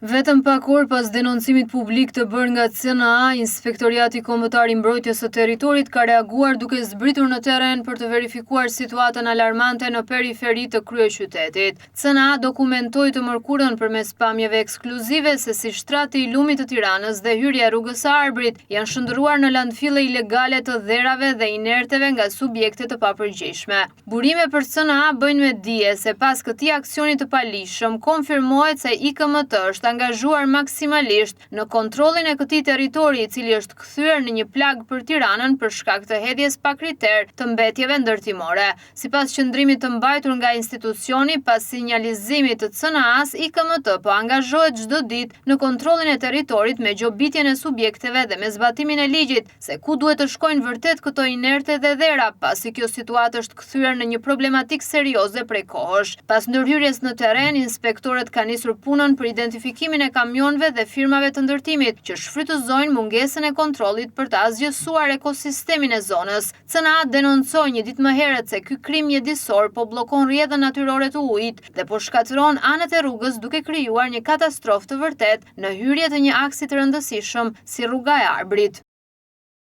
Vetëm pak orë pas denoncimit publik të bërë nga CNA, Inspektoriati Kombëtar i Mbrojtjes së Territorit ka reaguar duke zbritur në terren për të verifikuar situatën alarmante në periferi të kryeqytetit. CNA dokumentoi të mërkurën përmes pamjeve ekskluzive se si shtrati i lumit të Tiranës dhe hyrja rrugës së Arbrit janë shndërruar në landfille ilegale të dherave dhe inerteve nga subjekte të papërgjegjshme. Burime për CNA bëjnë me dije se pas këtij aksioni të palishëm konfirmohet se IKMT është angazhuar maksimalisht në kontrollin e këtij territori i cili është kthyer në një plag për Tiranën për shkak të hedhjes pa kriter të mbetjeve ndërtimore. Sipas qendrimit të mbajtur nga institucioni pas sinjalizimit të CNA-s, IKMT po angazhohet çdo ditë në kontrollin e territorit me gjobitjen e subjekteve dhe me zbatimin e ligjit se ku duhet të shkojnë vërtet këto inerte dhe dhera, pasi kjo situatë është kthyer në një problematik serioze prej kohësh. Pas ndërhyrjes në terren, inspektorët kanë nisur punën për identifikimin e kamionëve dhe firmave të ndërtimit që shfrytëzojnë mungesën e kontrollit për të asgjësuar ekosistemin e zonës. CNA denoncoi një ditë më herët se ky krim mjedisor po bllokon rrjedhën natyrore të ujit dhe po shkatëron anët e rrugës duke krijuar një katastrofë të vërtetë në hyrje të një aksi të rëndësishëm si rruga e Arbrit.